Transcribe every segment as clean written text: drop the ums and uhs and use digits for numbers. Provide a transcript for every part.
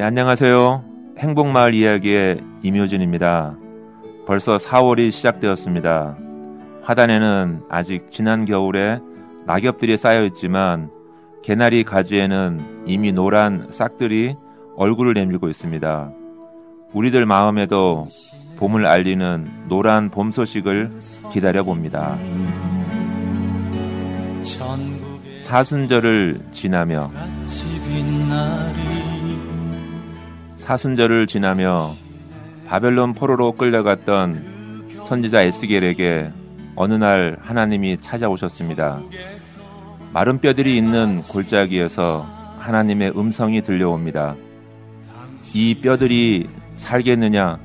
안녕하세요. 행복마을 이야기의 임효진입니다. 벌써 4월이 시작되었습니다. 화단에는 아직 지난 겨울에 낙엽들이 쌓여 있지만 개나리 가지에는 이미 노란 싹들이 얼굴을 내밀고 있습니다. 우리들 마음에도 봄을 알리는 노란 봄 소식을 기다려봅니다. 사순절을 지나며 바벨론 포로로 끌려갔던 선지자 에스겔에게 어느 날 하나님이 찾아오셨습니다. 마른 뼈들이 있는 골짜기에서 하나님의 음성이 들려옵니다. 이 뼈들이 살겠느냐?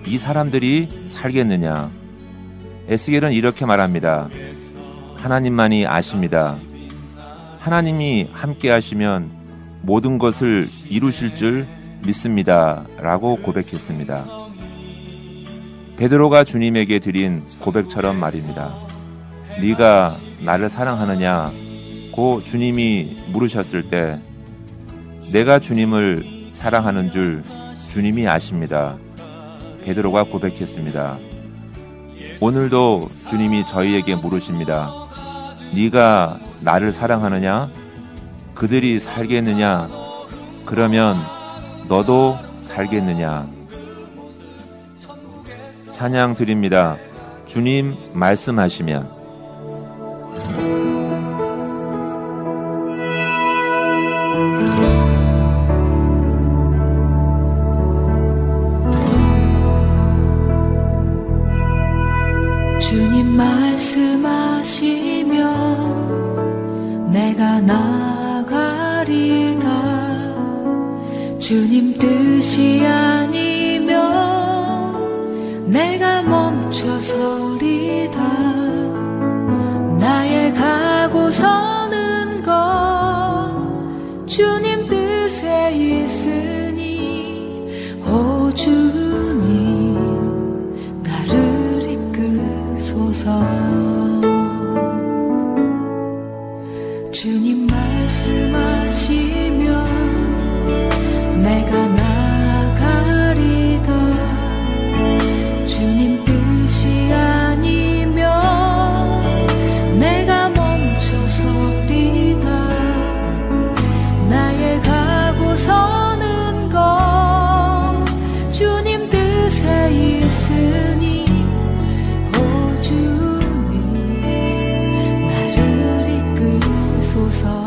이 사람들이 살겠느냐? 에스겔은 이렇게 말합니다. 하나님만이 아십니다. 하나님이 함께 하시면 모든 것을 이루실 줄 믿습니다. 라고 고백했습니다. 베드로가 주님에게 드린 고백처럼 말입니다. 네가 나를 사랑하느냐? 고 주님이 물으셨을 때 내가 주님을 사랑하는 줄 주님이 아십니다. 베드로가 고백했습니다. 오늘도 주님이 저희에게 물으십니다. 네가 나를 사랑하느냐? 그들이 살겠느냐? 그러면 너도 살겠느냐? 찬양 드립니다. 주님 말씀하시면. 주님 말씀하시면 내가 나가리다. 주님 뜻이 아니면 내가 멈춰서리다. 나의 가고 서는 것 주님 뜻에 있으니 오 주님 나를 이끄소서. 주님 말씀하시면 내가 나가리다. 주님 뜻이 아니면 내가 멈춰서리다. 나의 가고 서는 것 주님 뜻에 있으니 오 주님 나를 이끄소서.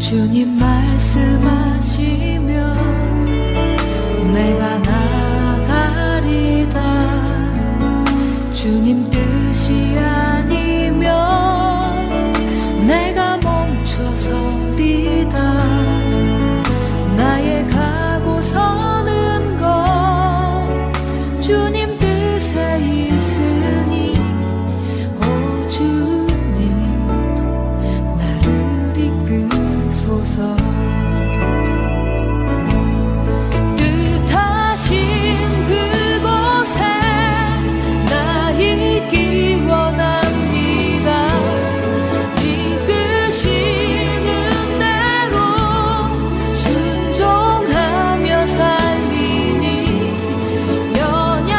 주님 말씀하시면 내가 나가리다. 주님 뜻이 아니면 내가 멈춰서리다. 나의 가고 서는 것 주님 뜻에 있으니 오 주님 나를 이끄소서. 순종하며 살리니 연약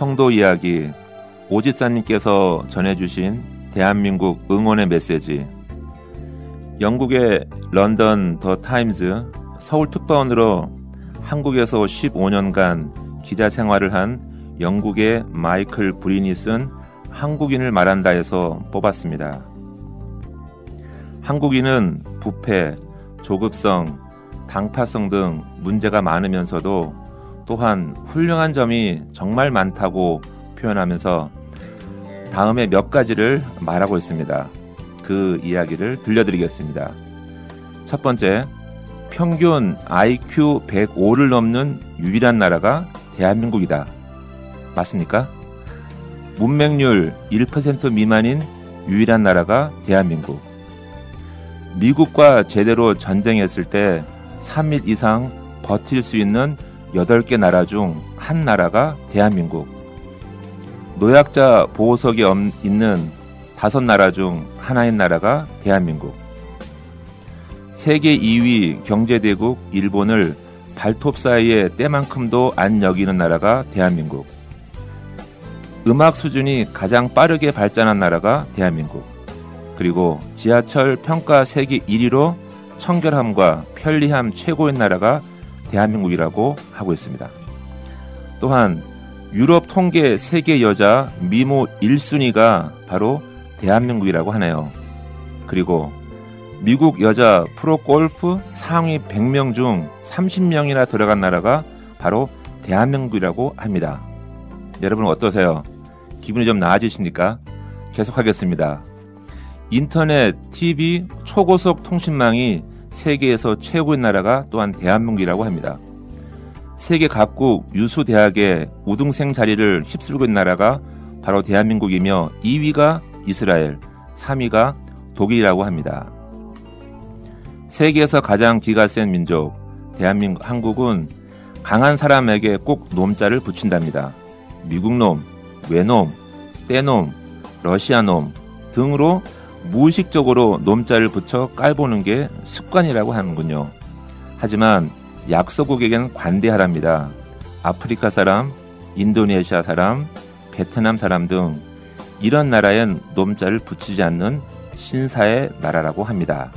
성도 이야기, 오집사님께서 전해주신 대한민국 응원의 메시지. 영국의 런던 더 타임즈 서울 특파원으로 한국에서 15년간 기자 생활을 한 영국의 마이클 브린이 쓴 한국인을 말한다에서 뽑았습니다. 한국인은 부패, 조급성, 당파성 등 문제가 많으면서도 또한 훌륭한 점이 정말 많다고 표현하면서 다음에 몇 가지를 말하고 있습니다. 그 이야기를 들려드리겠습니다. 첫 번째, 평균 IQ 105를 넘는 유일한 나라가 대한민국이다. 맞습니까? 문맹률 1% 미만인 유일한 나라가 대한민국. 미국과 제대로 전쟁했을 때 3일 이상 버틸 수 있는 8개 나라 중 한 나라가 대한민국. 노약자 보호석이 있는 5나라 중 하나인 나라가 대한민국. 세계 2위 경제대국 일본을 발톱 사이에 때만큼도 안 여기는 나라가 대한민국. 음악 수준이 가장 빠르게 발전한 나라가 대한민국. 그리고 지하철 평가 세계 1위로 청결함과 편리함 최고인 나라가 대한민국이라고 하고 있습니다. 또한 유럽 통계 세계 여자 미모 1순위가 바로 대한민국이라고 하네요. 그리고 미국 여자 프로골프 상위 100명 중 30명이나 들어간 나라가 바로 대한민국이라고 합니다. 여러분 어떠세요? 기분이 좀 나아지십니까? 계속하겠습니다. 인터넷, TV, 초고속 통신망이 세계에서 최고인 나라가 또한 대한민국이라고 합니다. 세계 각국 유수 대학의 우등생 자리를 휩쓸고 있는 나라가 바로 대한민국이며 2위가 이스라엘, 3위가 독일이라고 합니다. 세계에서 가장 기가 센 민족, 한국은 강한 사람에게 꼭 놈자를 붙인답니다. 미국놈, 외놈, 떼놈, 러시아놈 등으로 무의식적으로 놈자를 붙여 깔보는 게 습관이라고 하는군요. 하지만 약소국에게는 관대하랍니다. 아프리카 사람, 인도네시아 사람, 베트남 사람 등 이런 나라엔 놈자를 붙이지 않는 신사의 나라라고 합니다.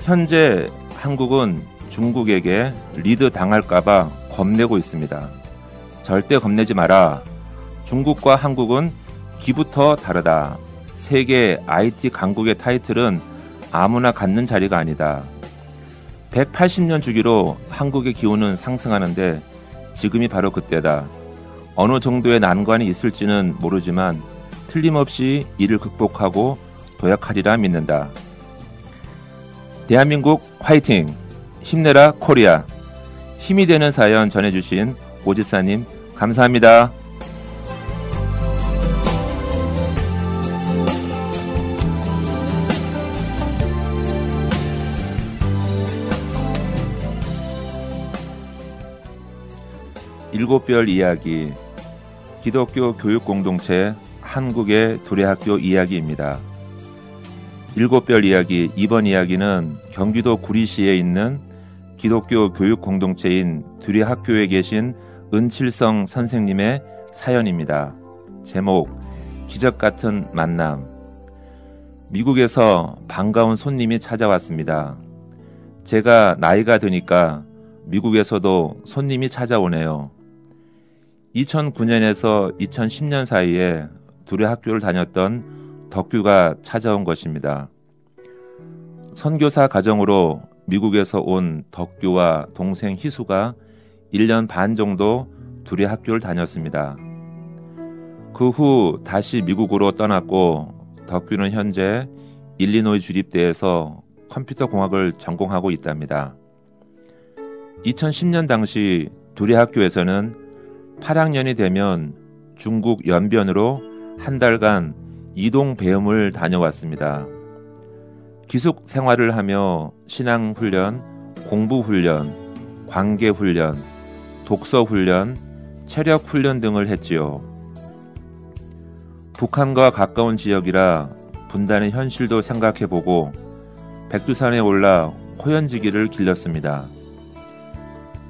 현재 한국은 중국에게 리드 당할까봐 겁내고 있습니다. 절대 겁내지 마라. 중국과 한국은 기부터 다르다. 세계 IT 강국의 타이틀은 아무나 갖는 자리가 아니다. 180년 주기로 한국의 기후는 상승하는데 지금이 바로 그때다. 어느 정도의 난관이 있을지는 모르지만 틀림없이 이를 극복하고 도약하리라 믿는다. 대한민국 화이팅! 힘내라 코리아! 힘이 되는 사연 전해주신 오집사님 감사합니다. 일곱별 이야기, 기독교 교육공동체 한국의 두레학교 이야기입니다. 일곱별 이야기, 이번 이야기는 경기도 구리시에 있는 기독교 교육공동체인 두레학교에 계신 은칠성 선생님의 사연입니다. 제목, 기적같은 만남. 미국에서 반가운 손님이 찾아왔습니다. 제가 나이가 드니까 미국에서도 손님이 찾아오네요. 2009년에서 2010년 사이에 둘의 학교를 다녔던 덕규가 찾아온 것입니다. 선교사 가정으로 미국에서 온 덕규와 동생 희수가 1년 반 정도 둘의 학교를 다녔습니다. 그 후 다시 미국으로 떠났고 덕규는 현재 일리노이 주립대에서 컴퓨터 공학을 전공하고 있답니다. 2010년 당시 둘의 학교에서는 8학년이 되면 중국 연변으로 한 달간 이동 배움을 다녀왔습니다. 기숙 생활을 하며 신앙훈련, 공부훈련, 관계훈련, 독서훈련, 체력훈련 등을 했지요. 북한과 가까운 지역이라 분단의 현실도 생각해보고 백두산에 올라 호연지기를 길렀습니다.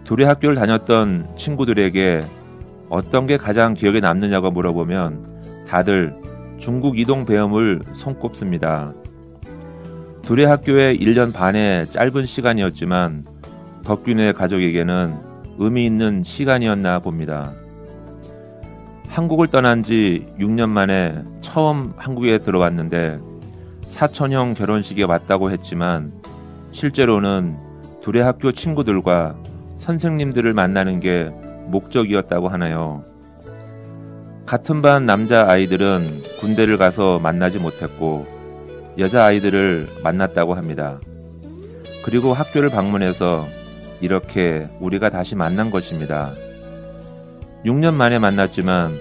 둘의 학교를 다녔던 친구들에게 어떤 게 가장 기억에 남느냐고 물어보면 다들 중국 이동 배움을 손꼽습니다. 둘의 학교의 1년 반의 짧은 시간이었지만 덕균의 가족에게는 의미 있는 시간이었나 봅니다. 한국을 떠난 지 6년 만에 처음 한국에 들어왔는데 사촌형 결혼식에 왔다고 했지만 실제로는 둘의 학교 친구들과 선생님들을 만나는 게 목적이었다고 하네요. 같은 반 남자 아이들은 군대를 가서 만나지 못했고 여자 아이들을 만났다고 합니다. 그리고 학교를 방문해서 이렇게 우리가 다시 만난 것입니다. 6년 만에 만났지만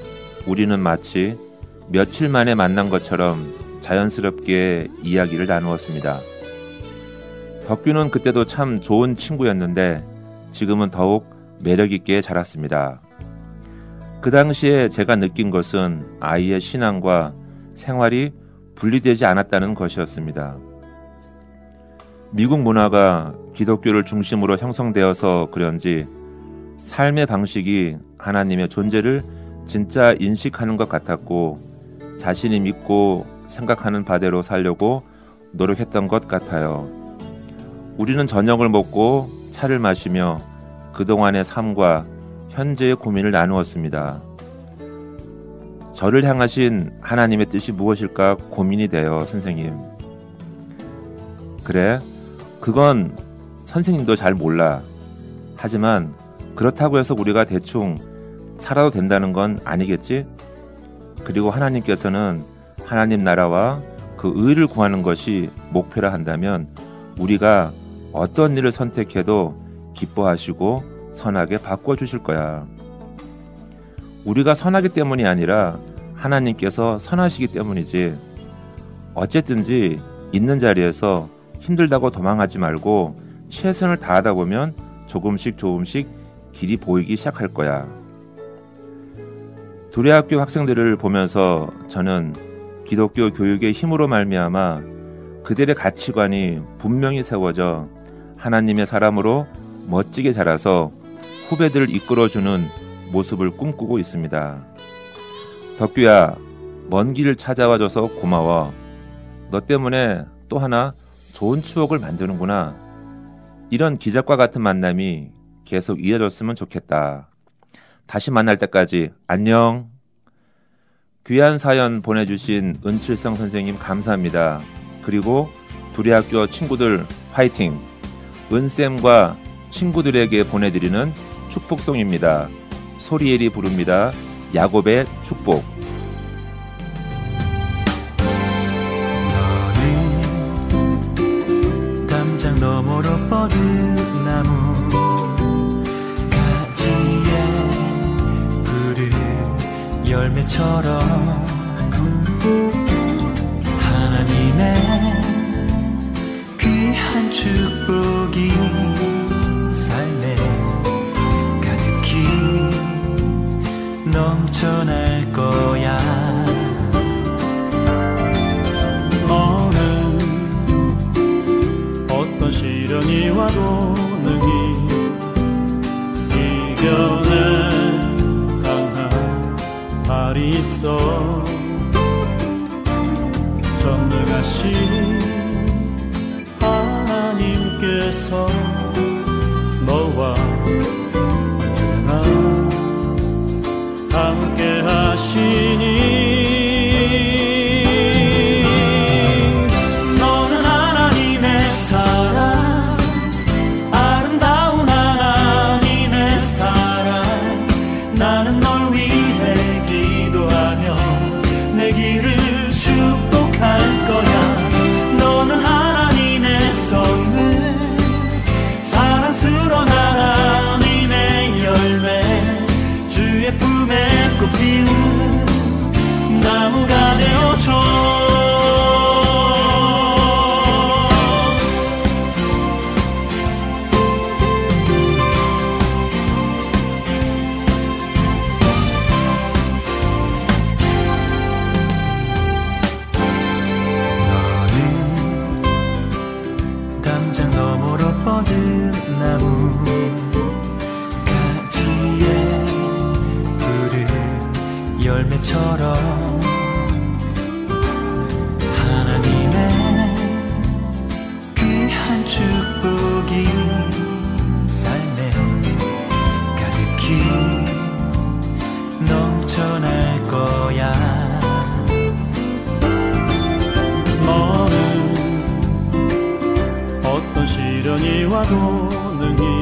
우리는 마치 며칠 만에 만난 것처럼 자연스럽게 이야기를 나누었습니다. 덕규는 그때도 참 좋은 친구였는데 지금은 더욱 매력있게 자랐습니다. 그 당시에 제가 느낀 것은 아이의 신앙과 생활이 분리되지 않았다는 것이었습니다. 미국 문화가 기독교를 중심으로 형성되어서 그런지 삶의 방식이 하나님의 존재를 진짜 인식하는 것 같았고 자신이 믿고 생각하는 바대로 살려고 노력했던 것 같아요. 우리는 저녁을 먹고 차를 마시며 그동안의 삶과 현재의 고민을 나누었습니다. 저를 향하신 하나님의 뜻이 무엇일까 고민이 돼요, 선생님. 그래, 그건 선생님도 잘 몰라. 하지만 그렇다고 해서 우리가 대충 살아도 된다는 건 아니겠지? 그리고 하나님께서는 하나님 나라와 그 의를 구하는 것이 목표라 한다면 우리가 어떤 일을 선택해도 기뻐하시고 선하게 바꿔주실 거야. 우리가 선하기 때문이 아니라 하나님께서 선하시기 때문이지. 어쨌든지 있는 자리에서 힘들다고 도망하지 말고 최선을 다하다 보면 조금씩 길이 보이기 시작할 거야. 둘의 학교 학생들을 보면서 저는 기독교 교육의 힘으로 말미암아 그들의 가치관이 분명히 세워져 하나님의 사람으로 멋지게 자라서 후배들을 이끌어주는 모습을 꿈꾸고 있습니다. 덕규야, 먼 길을 찾아와줘서 고마워. 너 때문에 또 하나 좋은 추억을 만드는구나. 이런 기적과 같은 만남이 계속 이어졌으면 좋겠다. 다시 만날 때까지 안녕. 귀한 사연 보내주신 은칠성 선생님 감사합니다. 그리고 둘의 학교 친구들 화이팅! 은쌤과 친구들에게 보내드리는 축복송입니다. 소리엘이 부릅니다. 야곱의 축복. 너는 담장 너머로 뻗은 나무 가지에 푸른 열매처럼 하나님의 귀한 축복이 삶에 가득히 넘쳐날 거야. 너는 어떤 시련이 와도 능히 이겨낸 강한 발이 있어. 전능하신 하나님께서 너와 언제나 함께 하시니. 너는 하나님의 사랑, 아름다운 하나님의 사랑. 나는 널 위해 기도하며 내 길을 축복할 거야. 것처럼 하나님의 귀한 축복이 삶에 가득히 넘쳐날 거야. 너는 어떤 시련이 와도 능히